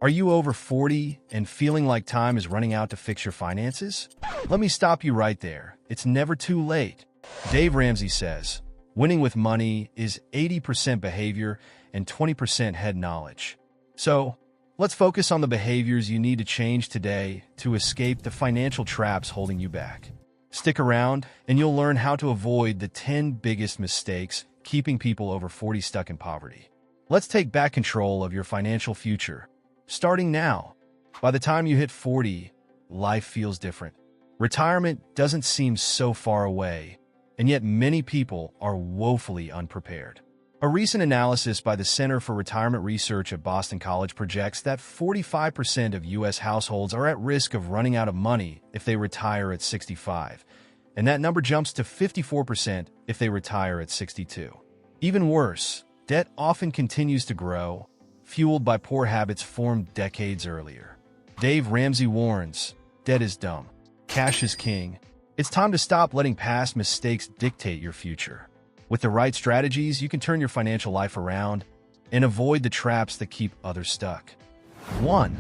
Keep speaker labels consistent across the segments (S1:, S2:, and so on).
S1: Are you over 40 and feeling like time is running out to fix your finances? Let me stop you right there. It's never too late. Dave Ramsey says, winning with money is 80% behavior and 20% head knowledge. So, let's focus on the behaviors you need to change today to escape the financial traps holding you back. Stick around, and you'll learn how to avoid the 10 biggest mistakes keeping people over 40 stuck in poverty. Let's take back control of your financial future. Starting now. By the time you hit 40, life feels different. Retirement doesn't seem so far away, and yet many people are woefully unprepared. A recent analysis by the Center for Retirement Research at Boston College projects that 45% of U.S. households are at risk of running out of money if they retire at 65, and that number jumps to 54% if they retire at 62. Even worse, debt often continues to grow, fueled by poor habits formed decades earlier. Dave Ramsey warns, debt is dumb. Cash is king. It's time to stop letting past mistakes dictate your future. With the right strategies, you can turn your financial life around and avoid the traps that keep others stuck. 1.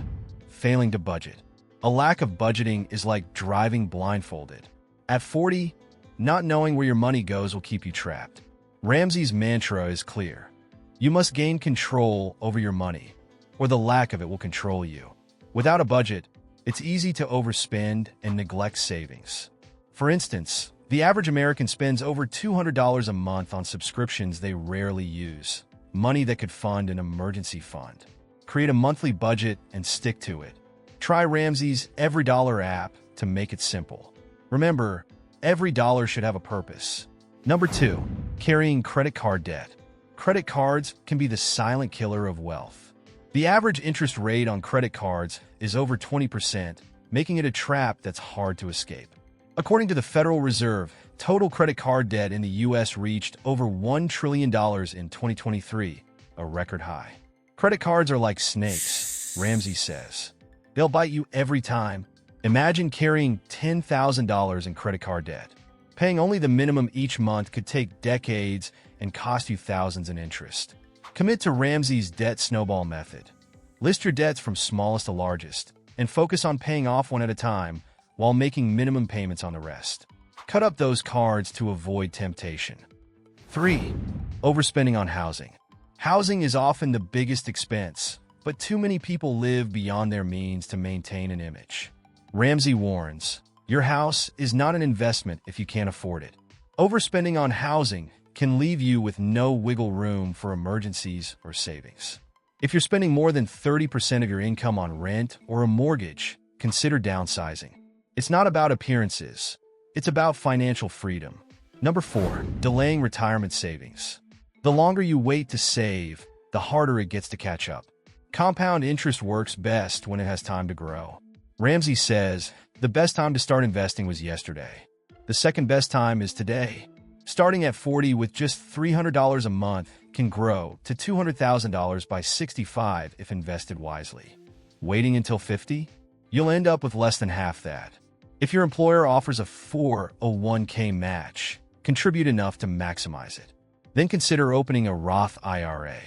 S1: Failing to budget. A lack of budgeting is like driving blindfolded. At 40, not knowing where your money goes will keep you trapped. Ramsey's mantra is clear. You must gain control over your money, or the lack of it will control you. Without a budget, it's easy to overspend and neglect savings. For instance, the average American spends over $200 a month on subscriptions they rarely use, money that could fund an emergency fund. Create a monthly budget and stick to it. Try Ramsey's Every Dollar app to make it simple. Remember, every dollar should have a purpose. Number 2, carrying credit card debt. Credit cards can be the silent killer of wealth. The average interest rate on credit cards is over 20%, making it a trap that's hard to escape. According to the Federal Reserve, total credit card debt in the U.S. reached over $1 trillion in 2023, a record high. Credit cards are like snakes, Ramsey says. They'll bite you every time. Imagine carrying $10,000 in credit card debt. Paying only the minimum each month could take decades and cost you thousands in interest. Commit to Ramsey's debt snowball method. List your debts from smallest to largest, and focus on paying off one at a time while making minimum payments on the rest. Cut up those cards to avoid temptation. 3. Overspending on housing. Housing is often the biggest expense, but too many people live beyond their means to maintain an image. Ramsey warns, your house is not an investment if you can't afford it. Overspending on housing can leave you with no wiggle room for emergencies or savings. If you're spending more than 30% of your income on rent or a mortgage, consider downsizing. It's not about appearances. It's about financial freedom. Number 4, delaying retirement savings. The longer you wait to save, the harder it gets to catch up. Compound interest works best when it has time to grow. Ramsey says, the best time to start investing was yesterday. The second best time is today. Starting at 40 with just $300 a month can grow to $200,000 by 65 if invested wisely. Waiting until 50? You'll end up with less than half that. If your employer offers a 401k match, contribute enough to maximize it. Then consider opening a Roth IRA.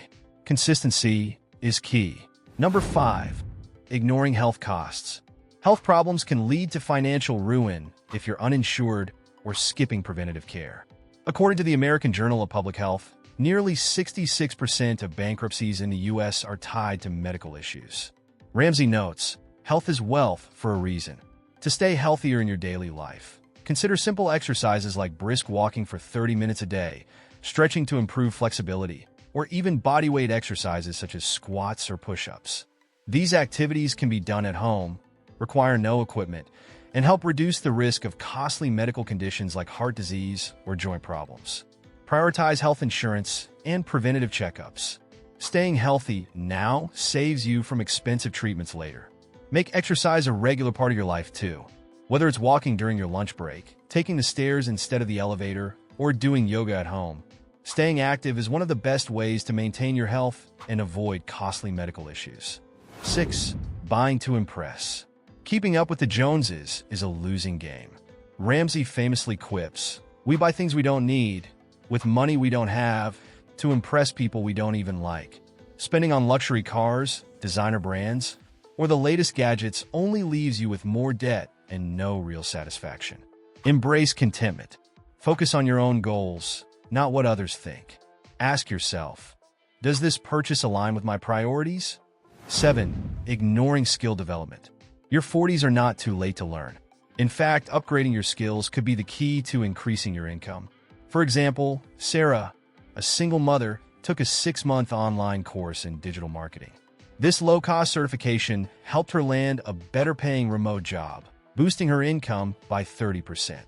S1: Consistency is key. Number 5, ignoring health costs. Health problems can lead to financial ruin if you're uninsured or skipping preventative care. According to the American Journal of Public Health, nearly 66% of bankruptcies in the U.S. are tied to medical issues. Ramsey notes, health is wealth for a reason. To stay healthier in your daily life, consider simple exercises like brisk walking for 30 minutes a day, stretching to improve flexibility, or even bodyweight exercises such as squats or push-ups. These activities can be done at home, require no equipment, and help reduce the risk of costly medical conditions like heart disease or joint problems. Prioritize health insurance and preventative checkups. Staying healthy now saves you from expensive treatments later. Make exercise a regular part of your life too. Whether it's walking during your lunch break, taking the stairs instead of the elevator, or doing yoga at home, staying active is one of the best ways to maintain your health and avoid costly medical issues. 6. Buying to impress. Keeping up with the Joneses is a losing game. Ramsey famously quips, "We buy things we don't need, with money we don't have, to impress people we don't even like." Spending on luxury cars, designer brands, or the latest gadgets only leaves you with more debt and no real satisfaction. Embrace contentment. Focus on your own goals, not what others think. Ask yourself, does this purchase align with my priorities? 7. Ignoring skill development. Your 40s are not too late to learn. In fact, upgrading your skills could be the key to increasing your income. For example, Sarah, a single mother, took a 6-month online course in digital marketing. This low-cost certification helped her land a better-paying remote job, boosting her income by 30%.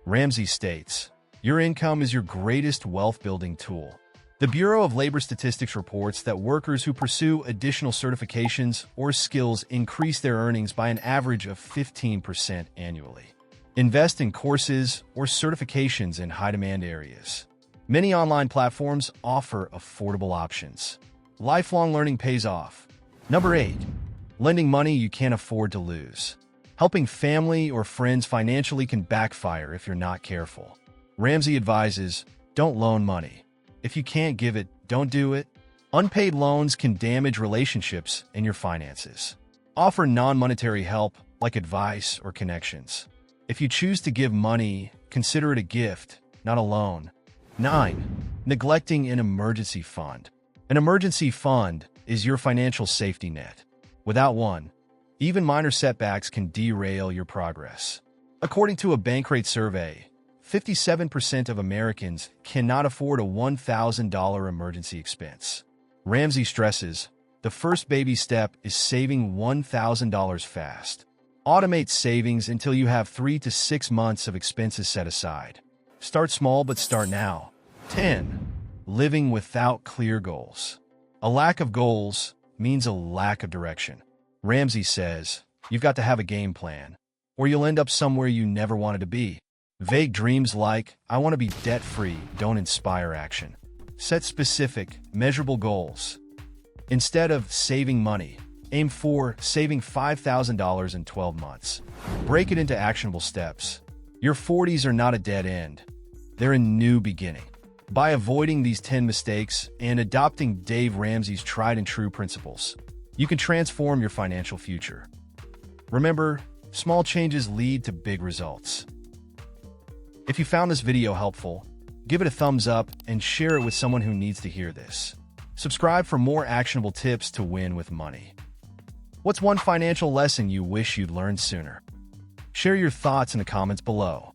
S1: Ramsey states, your income is your greatest wealth-building tool. The Bureau of Labor Statistics reports that workers who pursue additional certifications or skills increase their earnings by an average of 15% annually. Invest in courses or certifications in high-demand areas. Many online platforms offer affordable options. Lifelong learning pays off. Number 8. Lending money you can't afford to lose. Helping family or friends financially can backfire if you're not careful. Ramsey advises, don't loan money. If you can't give it, don't do it. Unpaid loans can damage relationships and your finances. Offer non-monetary help like advice or connections. If you choose to give money, consider it a gift, not a loan. 9. Neglecting an emergency fund. An emergency fund is your financial safety net. Without one, even minor setbacks can derail your progress. According to a Bankrate survey, 57% of Americans cannot afford a $1,000 emergency expense. Ramsey stresses, the first baby step is saving $1,000 fast. Automate savings until you have 3 to 6 months of expenses set aside. Start small, but start now. 10. Living without clear goals. A lack of goals means a lack of direction. Ramsey says, you've got to have a game plan, or you'll end up somewhere you never wanted to be. Vague dreams like, I want to be debt-free, don't inspire action. Set specific, measurable goals. Instead of saving money, aim for saving $5,000 in 12 months. Break it into actionable steps. Your 40s are not a dead end. They're a new beginning. By avoiding these 10 mistakes and adopting Dave Ramsey's tried-and-true principles, you can transform your financial future. Remember, small changes lead to big results. If you found this video helpful, give it a thumbs up and share it with someone who needs to hear this. Subscribe for more actionable tips to win with money. What's one financial lesson you wish you'd learned sooner? Share your thoughts in the comments below.